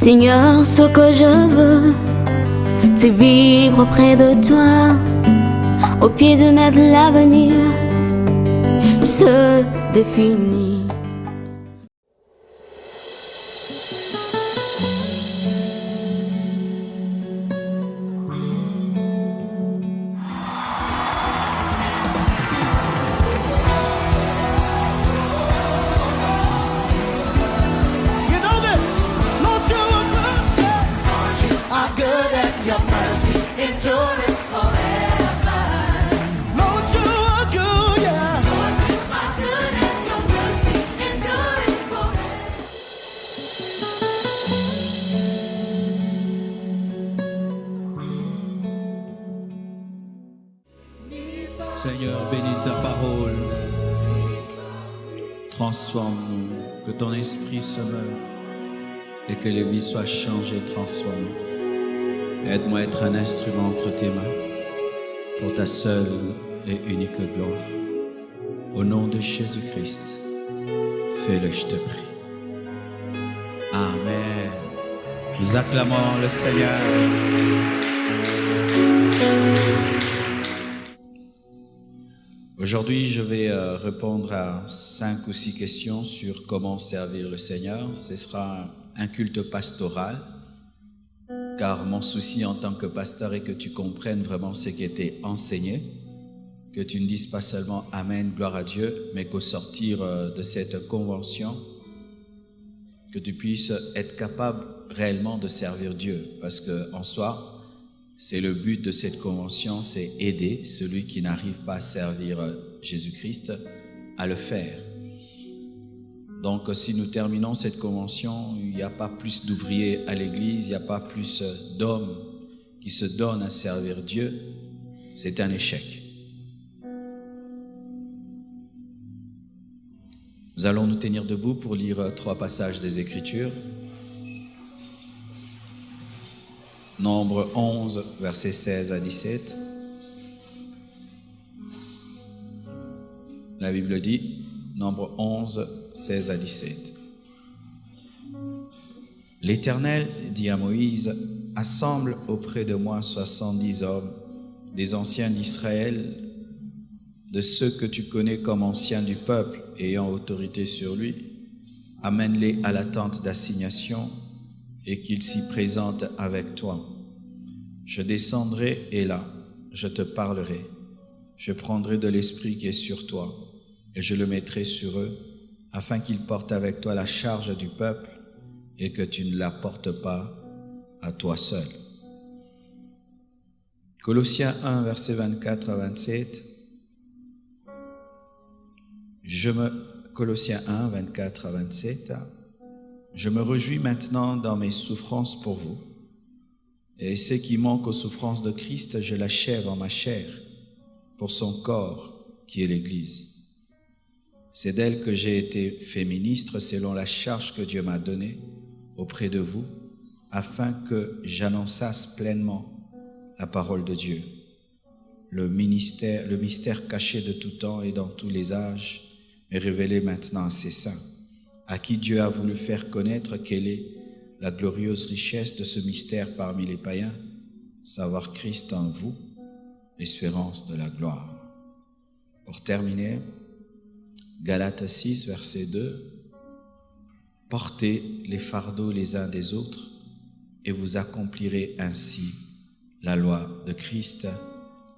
Seigneur, ce que je veux, c'est vivre près de toi, au pied de notre l'avenir se définit. Seigneur, bénis ta parole. Transforme-nous, que ton esprit se meure et que les vies soient changées, transformées. Aide-moi à être un instrument entre tes mains pour ta seule et unique gloire. Au nom de Jésus-Christ, fais-le, je te prie. Amen. Nous acclamons le Seigneur. Aujourd'hui, je vais répondre à 5 ou 6 questions sur comment servir le Seigneur. Ce sera un culte pastoral, car mon souci en tant que pasteur est que tu comprennes vraiment ce qui était enseigné, que tu ne dises pas seulement « Amen, gloire à Dieu », mais qu'au sortir de cette convention, que tu puisses être capable réellement de servir Dieu, parce qu'en soi, c'est le but de cette convention, c'est aider celui qui n'arrive pas à servir Jésus-Christ à le faire. Donc, si nous terminons cette convention, il n'y a pas plus d'ouvriers à l'église, il n'y a pas plus d'hommes qui se donnent à servir Dieu, c'est un échec. Nous allons nous tenir debout pour lire 3 passages des Écritures. Nombre 11, versets 16 à 17. La Bible dit, Nombre 11, 16 à 17. L'Éternel dit à Moïse, « Assemble auprès de moi 70 hommes, des anciens d'Israël, de ceux que tu connais comme anciens du peuple, ayant autorité sur lui. Amène-les à la tente d'assignation, et qu'ils s'y présentent avec toi. Je descendrai et là, je te parlerai. Je prendrai de l'esprit qui est sur toi et je le mettrai sur eux, afin qu'ils portent avec toi la charge du peuple et que tu ne la portes pas à toi seul. » Colossiens 1, versets 24 à 27. Colossiens 1, 24 à 27. Je me réjouis maintenant dans mes souffrances pour vous. Et ce qui manque aux souffrances de Christ, je l'achève en ma chair, pour son corps, qui est l'Église. C'est d'elle que j'ai été fait ministre selon la charge que Dieu m'a donnée auprès de vous, afin que j'annonçasse pleinement la parole de Dieu. Le mystère caché de tout temps et dans tous les âges est révélé maintenant à ses saints, à qui Dieu a voulu faire connaître quelle est la glorieuse richesse de ce mystère parmi les païens, savoir Christ en vous, l'espérance de la gloire. Pour terminer, Galates 6, verset 2, « Portez les fardeaux les uns des autres, et vous accomplirez ainsi la loi de Christ. »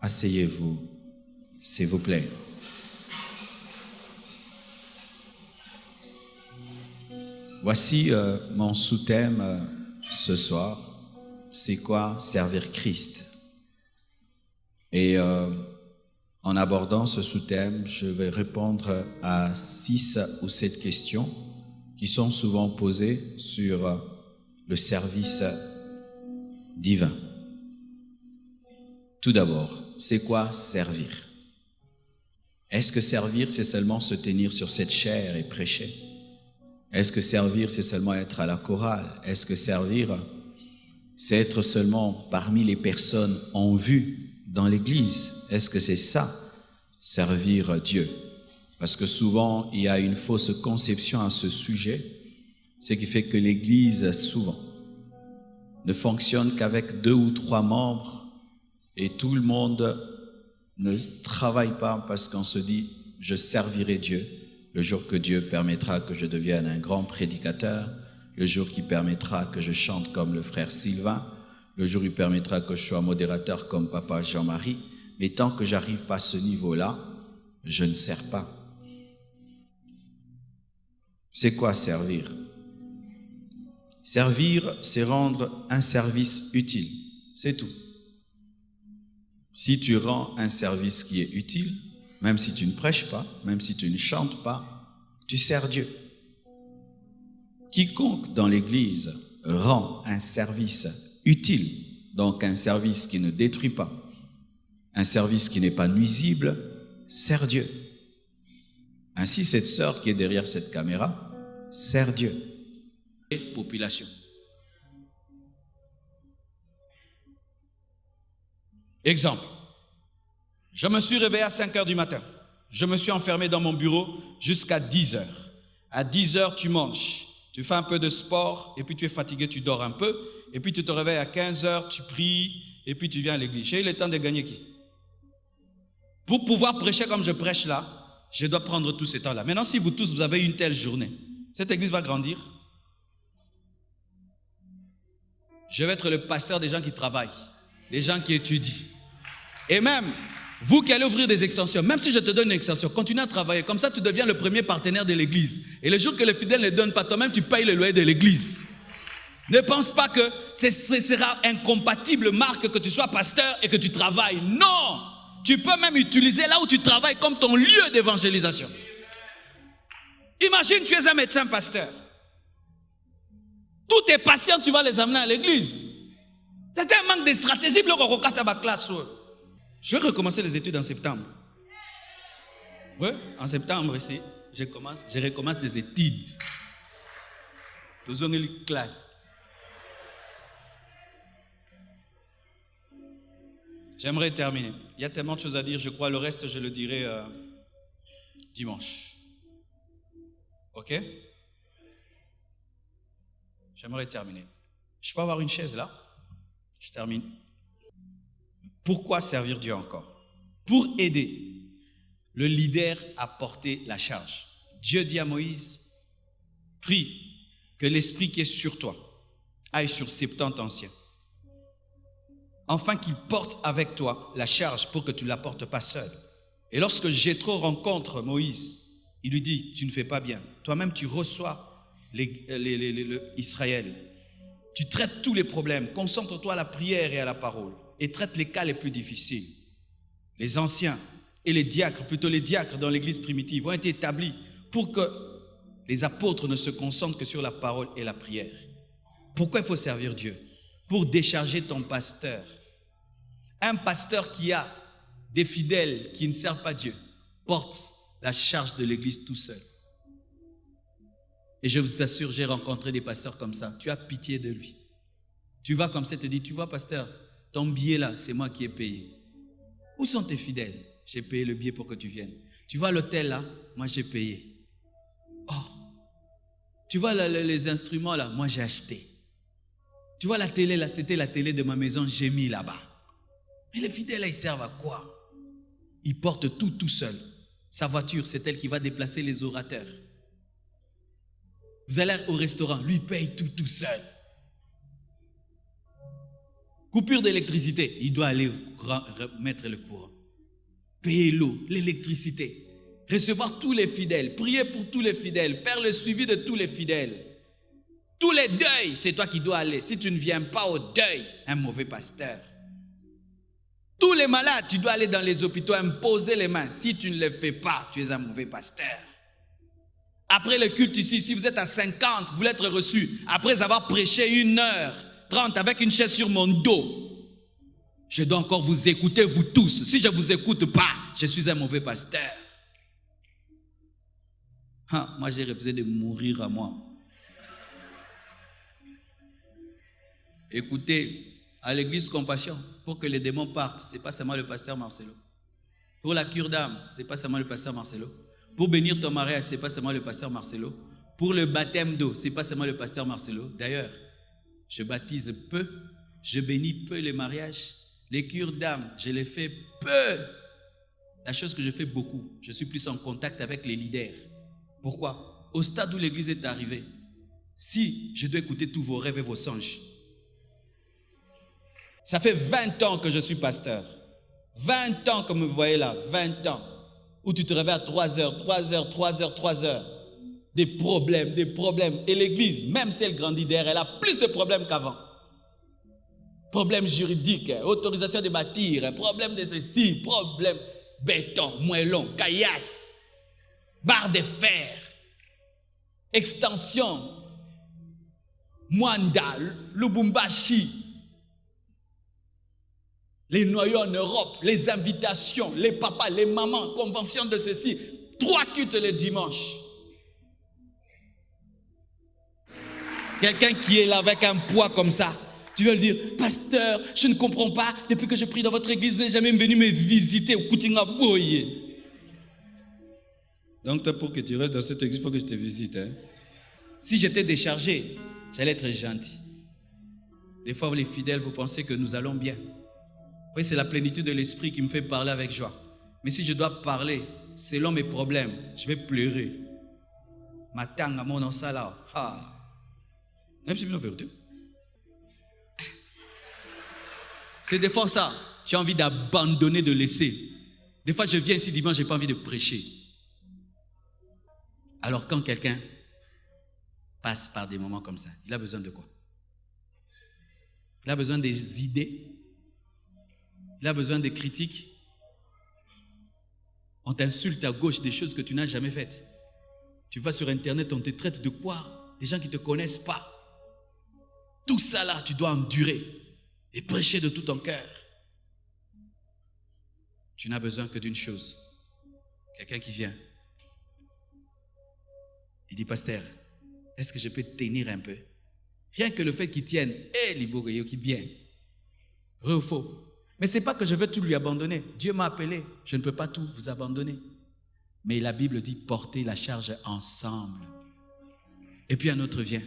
Asseyez-vous, s'il vous plaît. Voici mon sous-thème ce soir. C'est quoi servir Christ? Et en abordant ce sous-thème, je vais répondre à 6 ou 7 questions qui sont souvent posées sur le service divin. Tout d'abord, c'est quoi servir? Est-ce que servir, c'est seulement se tenir sur cette chaire et prêcher? Est-ce que servir, c'est seulement être à la chorale? Est-ce que servir, c'est être seulement parmi les personnes en vue dans l'église? Est-ce que c'est ça, servir Dieu? Parce que souvent, il y a une fausse conception à ce sujet, ce qui fait que l'église, souvent, ne fonctionne qu'avec 2 ou 3 membres et tout le monde ne travaille pas parce qu'on se dit « je servirai Dieu ». Le jour que Dieu permettra que je devienne un grand prédicateur, le jour qui permettra que je chante comme le frère Sylvain, le jour où il permettra que je sois modérateur comme papa Jean-Marie, mais tant que j'arrive pas à ce niveau-là, je ne sers pas. C'est quoi servir? Servir, c'est rendre un service utile, c'est tout. Si tu rends un service qui est utile, même si tu ne prêches pas, même si tu ne chantes pas, tu sers Dieu. Quiconque dans l'Église rend un service utile, donc un service qui ne détruit pas, un service qui n'est pas nuisible, sert Dieu. Ainsi, cette sœur qui est derrière cette caméra sert Dieu. Et population. Exemple. Je me suis réveillé à 5 heures du matin. Je me suis enfermé dans mon bureau jusqu'à 10 heures. À 10 heures, tu manges. Tu fais un peu de sport et puis tu es fatigué, tu dors un peu. Et puis tu te réveilles à 15 heures, tu pries et puis tu viens à l'église. J'ai eu le temps de gagner qui? Pour pouvoir prêcher comme je prêche là, je dois prendre tout ce temps-là. Maintenant, si vous tous, vous avez une telle journée, cette église va grandir. Je vais être le pasteur des gens qui travaillent, des gens qui étudient. Et même, vous qui allez ouvrir des extensions, même si je te donne une extension, continue à travailler. Comme ça, tu deviens le premier partenaire de l'église. Et le jour que les fidèles ne donnent pas, toi-même, tu payes le loyer de l'église. Ne pense pas que ce sera incompatible, Marc, que tu sois pasteur et que tu travailles. Non! Tu peux même utiliser là où tu travailles comme ton lieu d'évangélisation. Imagine, tu es un médecin pasteur. Tous tes patients, tu vas les amener à l'église. C'est un manque de stratégie. Je vais recommencer les études en septembre. Oui, en septembre ici, je recommence des études. Dans une classe. J'aimerais terminer. Il y a tellement de choses à dire, je crois. Le reste, je le dirai dimanche. Ok? J'aimerais terminer. Je peux avoir une chaise là? Je termine. Pourquoi servir Dieu encore? Pour aider le leader à porter la charge. Dieu dit à Moïse, prie que l'esprit qui est sur toi aille sur 70 anciens. Afin qu'il porte avec toi la charge pour que tu ne la portes pas seul. Et lorsque Jéthro rencontre Moïse, il lui dit, tu ne fais pas bien. Toi-même, tu reçois Israël. Tu traites tous les problèmes. Concentre-toi à la prière et à la parole. Et traite les cas les plus difficiles. Les anciens et les diacres, plutôt les diacres dans l'église primitive, ont été établis pour que les apôtres ne se concentrent que sur la parole et la prière. Pourquoi il faut servir Dieu? Pour décharger ton pasteur. Un pasteur qui a des fidèles qui ne servent pas Dieu porte la charge de l'église tout seul. Et je vous assure, j'ai rencontré des pasteurs comme ça. Tu as pitié de lui. Tu vas comme ça et te dis, tu vois pasteur, ton billet là, c'est moi qui ai payé. Où sont tes fidèles? J'ai payé le billet pour que tu viennes. Tu vois l'hôtel là, moi j'ai payé. Oh, tu vois les instruments là, moi j'ai acheté. Tu vois la télé là, c'était la télé de ma maison, j'ai mis là-bas. Mais les fidèles là, ils servent à quoi? Ils portent tout seul. Sa voiture, c'est elle qui va déplacer les orateurs. Vous allez au restaurant, lui paye tout seul. Coupure d'électricité, il doit aller mettre le courant. Payer l'eau, l'électricité. Recevoir tous les fidèles, prier pour tous les fidèles, faire le suivi de tous les fidèles. Tous les deuils, c'est toi qui dois aller. Si tu ne viens pas au deuil, un mauvais pasteur. Tous les malades, tu dois aller dans les hôpitaux, imposer les mains. Si tu ne le fais pas, tu es un mauvais pasteur. Après le culte ici, si vous êtes à 50, vous voulez être reçu. Après avoir prêché 1h30 avec une chaise sur mon dos, je dois encore vous écouter, vous tous. Si je ne vous écoute pas, je suis un mauvais pasteur. Moi, j'ai refusé de mourir à moi. Écoutez, à l'église Compassion, pour que les démons partent, ce n'est pas seulement le pasteur Marcelo. Pour la cure d'âme, ce n'est pas seulement le pasteur Marcelo. Pour bénir ton mariage, ce n'est pas seulement le pasteur Marcelo. Pour le baptême d'eau, ce n'est pas seulement le pasteur Marcelo. D'ailleurs, Je baptise peu, je bénis peu les mariages, les cures d'âme, je les fais peu. La chose que je fais beaucoup, je suis plus en contact avec les leaders. Pourquoi? Au stade où l'église est arrivée, si je dois écouter tous vos rêves et vos songes, ça fait 20 ans que je suis pasteur. 20 ans que vous me voyez là, 20 ans. Où tu te réveilles à 3 heures. Des problèmes. Et l'église, même si elle grandit derrière, elle a plus de problèmes qu'avant. Problèmes juridiques, autorisation de bâtir, problème de ceci, problème béton, moellon, caillasse, barre de fer, extension, Mwanda, Lubumbashi, les noyaux en Europe, les invitations, les papas, les mamans, convention de ceci, 3 cultes le dimanche. Quelqu'un qui est là avec un poids comme ça, tu vas lui dire, pasteur, je ne comprends pas, depuis que je prie dans votre église, vous n'êtes jamais venu me visiter au Koutinga Boye. Donc toi, pour que tu restes dans cette église, il faut que je te visite. Hein? Si j'étais déchargé, j'allais être gentil. Des fois, les fidèles, vous pensez que nous allons bien. Oui, c'est la plénitude de l'esprit qui me fait parler avec joie. Mais si je dois parler selon mes problèmes, je vais pleurer. Matanga mon sala. Même si je vérité. C'est des fois ça. Tu as envie d'abandonner, de laisser. Des fois, je viens ici dimanche, je n'ai pas envie de prêcher. Alors, quand quelqu'un passe par des moments comme ça, il a besoin de quoi? Il a besoin des idées. Il a besoin des critiques. On t'insulte à gauche des choses que tu n'as jamais faites. Tu vas sur Internet, on te traite de quoi? Des gens qui ne te connaissent pas. Tout ça là, tu dois endurer et prêcher de tout ton cœur. Tu n'as besoin que d'une chose. Quelqu'un qui vient. Il dit, pasteur, est-ce que je peux tenir un peu? Rien que le fait qu'il tienne, Libogoyo qui vient. Vrai ou faux? Mais ce n'est pas que je veux tout lui abandonner. Dieu m'a appelé. Je ne peux pas tout vous abandonner. Mais la Bible dit porter la charge ensemble. Et puis un autre vient.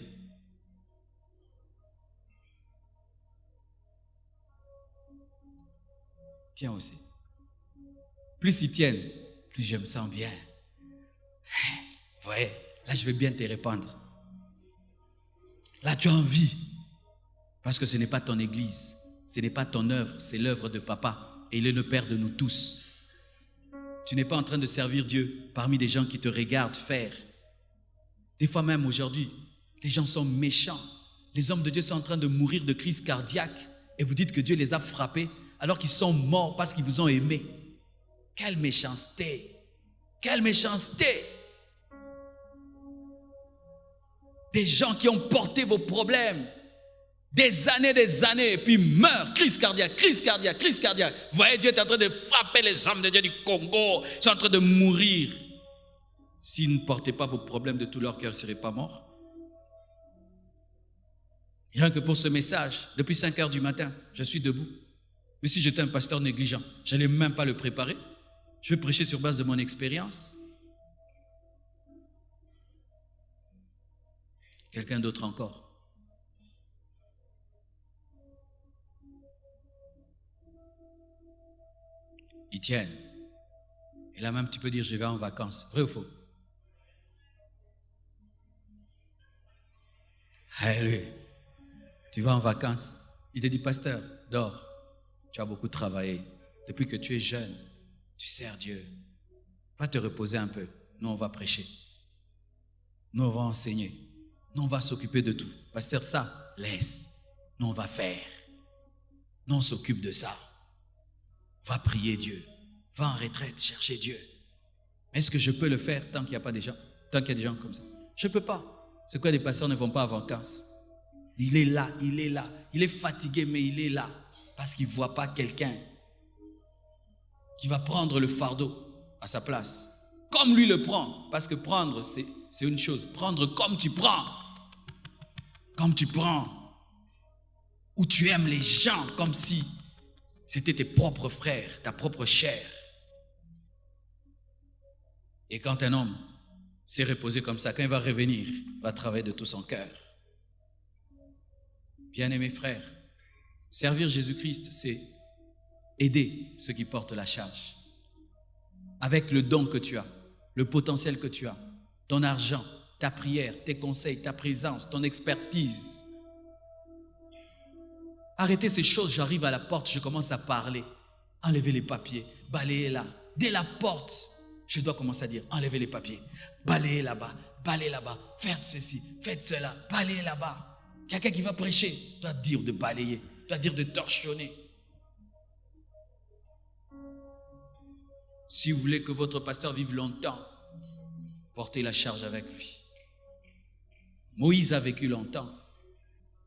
Tiens aussi. Plus ils tiennent, plus je me sens bien. Vous voyez, là je vais bien te répandre. Là tu as envie. Parce que ce n'est pas ton église. Ce n'est pas ton œuvre, c'est l'œuvre de papa. Et il est le Père de nous tous. Tu n'es pas en train de servir Dieu parmi des gens qui te regardent faire. Des fois même aujourd'hui, les gens sont méchants. Les hommes de Dieu sont en train de mourir de crise cardiaque. Et vous dites que Dieu les a frappés alors qu'ils sont morts parce qu'ils vous ont aimé. Quelle méchanceté! Quelle méchanceté! Des gens qui ont porté vos problèmes des années, et puis meurent, crise cardiaque. Vous voyez, Dieu est en train de frapper les hommes de Dieu du Congo. Ils sont en train de mourir. S'ils ne portaient pas vos problèmes de tout leur cœur, ils ne seraient pas morts. Rien que pour ce message, depuis 5 heures du matin, je suis debout. Mais si j'étais un pasteur négligent, je n'allais même pas le préparer. Je vais prêcher sur base de mon expérience. Quelqu'un d'autre encore. Ils tiennent. Et là même, tu peux dire, je vais en vacances. Vrai ou faux? Alléluia. Tu vas en vacances. Il te dit, pasteur, dors. Tu as beaucoup travaillé. Depuis que tu es jeune, tu sers Dieu. Va te reposer un peu. Nous, on va prêcher. Nous, on va enseigner. Nous, on va s'occuper de tout. Pasteur, ça, laisse. Nous, on va faire. Nous, on s'occupe de ça. Va prier Dieu. Va en retraite, chercher Dieu. Est-ce que je peux le faire tant qu'il n'y a pas des gens, tant qu'il y a des gens comme ça? Je ne peux pas. C'est quoi, les pasteurs ne vont pas en vacances? Il est là. Il est fatigué, mais il est là. Parce qu'il ne voit pas quelqu'un qui va prendre le fardeau à sa place. Comme lui le prend. Parce que prendre, c'est une chose. Prendre comme tu prends. Comme tu prends. Où tu aimes les gens comme si c'était tes propres frères, ta propre chair. Et quand un homme s'est reposé comme ça, quand il va revenir, il va travailler de tout son cœur. Bien-aimés frères, servir Jésus-Christ, c'est aider ceux qui portent la charge. Avec le don que tu as, le potentiel que tu as, ton argent, ta prière, tes conseils, ta présence, ton expertise. Arrêtez ces choses, j'arrive à la porte, je commence à parler. Enlevez les papiers, balayez là. Dès la porte, je dois commencer à dire, enlevez les papiers, balayez là-bas, faites ceci, faites cela, balayez là-bas. Quelqu'un qui va prêcher doit dire de balayer, doit dire de torchonner. Si vous voulez que votre pasteur vive longtemps, portez la charge avec lui. Moïse a vécu longtemps.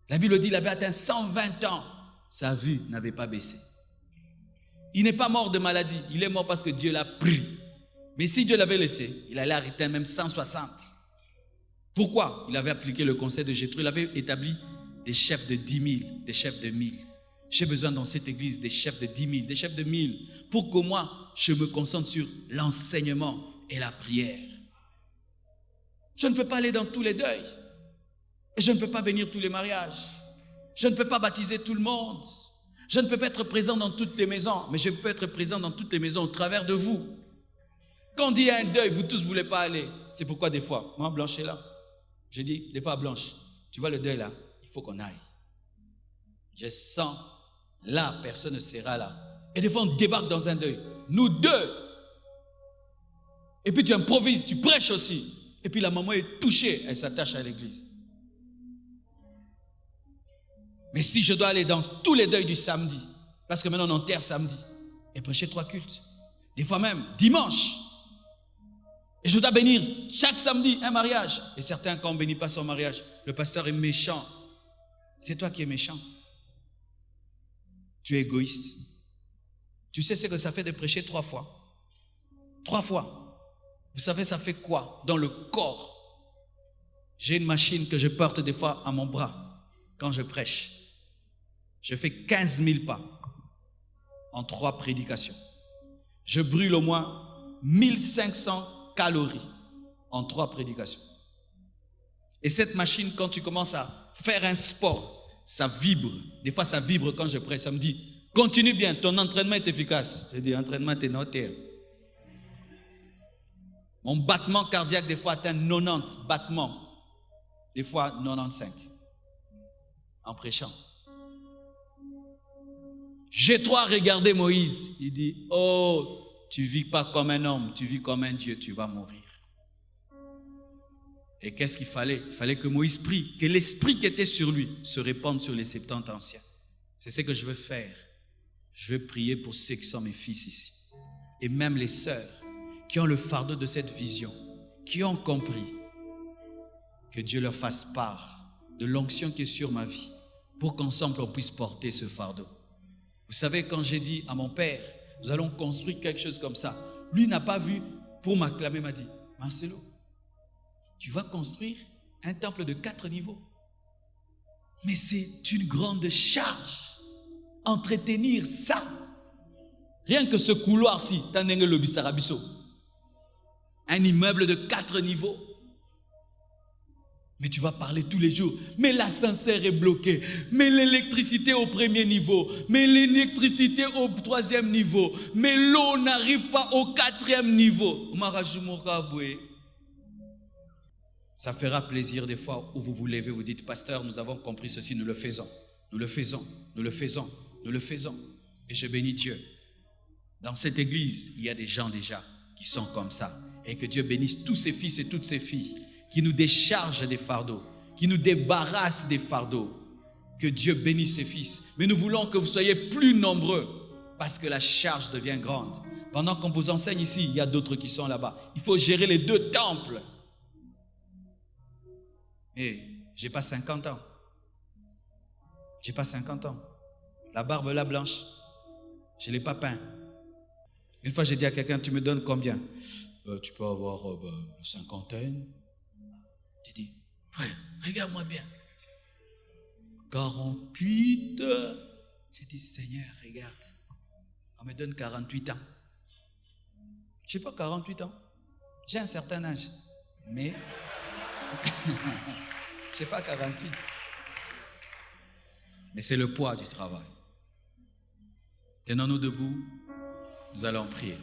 La Bible dit qu'il avait atteint 120 ans. Sa vue n'avait pas baissé. Il n'est pas mort de maladie. Il est mort parce que Dieu l'a pris. Mais si Dieu l'avait laissé, il allait arrêter même 160. Pourquoi? Il avait appliqué le conseil de Jétro. Il avait établi des chefs de 10 000, des chefs de 1000. J'ai besoin dans cette église des chefs de 10 000, des chefs de 1000, pour que moi, je me concentre sur l'enseignement et la prière. Je ne peux pas aller dans tous les deuils. Et je ne peux pas bénir tous les mariages. Je ne peux pas baptiser tout le monde. Je ne peux pas être présent dans toutes les maisons, mais je peux être présent dans toutes les maisons au travers de vous. Quand on dit un deuil, vous tous ne voulez pas aller. C'est pourquoi des fois, moi Blanche est là. Je dis des fois à Blanche, tu vois le deuil là, il faut qu'on aille. Je sens, là, personne ne sera là. Et des fois on débarque dans un deuil. Nous deux. Et puis tu improvises, tu prêches aussi. Et puis la maman est touchée, elle s'attache à l'église. Mais si je dois aller dans tous les deuils du samedi, parce que maintenant on enterre samedi, et prêcher 3 cultes, des fois même dimanche, et je dois bénir chaque samedi un mariage, et certains quand on ne bénit pas son mariage, le pasteur est méchant. C'est toi qui es méchant. Tu es égoïste. Tu sais ce que ça fait de prêcher 3 fois. 3 fois. Vous savez ça fait quoi dans le corps? J'ai une machine que je porte des fois à mon bras quand je prêche. Je fais 15 000 pas en 3 prédications. Je brûle au moins 1500 calories en 3 prédications. Et cette machine, quand tu commences à faire un sport, ça vibre. Des fois, ça vibre quand je prêche. Ça me dit, continue bien, ton entraînement est efficace. Je dis, entraînement, t'es noté. Mon battement cardiaque, des fois, atteint 90 battements. Des fois, 95. En prêchant. Jétro a regardé Moïse. Il dit, oh, tu vis pas comme un homme, tu vis comme un Dieu, tu vas mourir. Et qu'est-ce qu'il fallait? Il fallait que Moïse prie, que l'esprit qui était sur lui se répande sur les 70 anciens. C'est ce que je veux faire. Je veux prier pour ceux qui sont mes fils ici. Et même les sœurs qui ont le fardeau de cette vision, qui ont compris que Dieu leur fasse part de l'onction qui est sur ma vie pour qu'ensemble on puisse porter ce fardeau. Vous savez, quand j'ai dit à mon père, nous allons construire quelque chose comme ça, lui n'a pas vu pour m'acclamer, m'a dit, Marcelo, tu vas construire un temple de 4 niveaux. Mais c'est une grande charge, entretenir ça. Rien que ce couloir-ci, un immeuble de 4 niveaux. Mais tu vas parler tous les jours. Mais l'ascenseur est bloqué. Mais l'électricité au 1er niveau. Mais l'électricité au 3e niveau. Mais l'eau n'arrive pas au 4e niveau. Ça fera plaisir des fois où vous vous levez, vous dites, pasteur, nous avons compris ceci, nous le faisons. Nous le faisons, nous le faisons, nous le faisons. Et je bénis Dieu. Dans cette église, il y a des gens déjà qui sont comme ça. Et que Dieu bénisse tous ses fils et toutes ses filles qui nous déchargent des fardeaux, qui nous débarrassent des fardeaux. Que Dieu bénisse ses fils. Mais nous voulons que vous soyez plus nombreux parce que la charge devient grande. Pendant qu'on vous enseigne ici, il y a d'autres qui sont là-bas. Il faut gérer les 2 temples. Et j'ai pas 50 ans. J'ai pas 50 ans. La barbe là blanche, je ne l'ai pas peint. Une fois j'ai dit à quelqu'un, tu me donnes combien? Tu peux avoir une cinquantaine. J'ai dit, frère, regarde-moi bien. 48. J'ai dit, Seigneur, regarde. On me donne 48 ans. Je n'ai pas 48 ans. J'ai un certain âge. Mais, je n'ai pas 48. mais c'est le poids du travail. Tenons-nous debout, nous allons prier.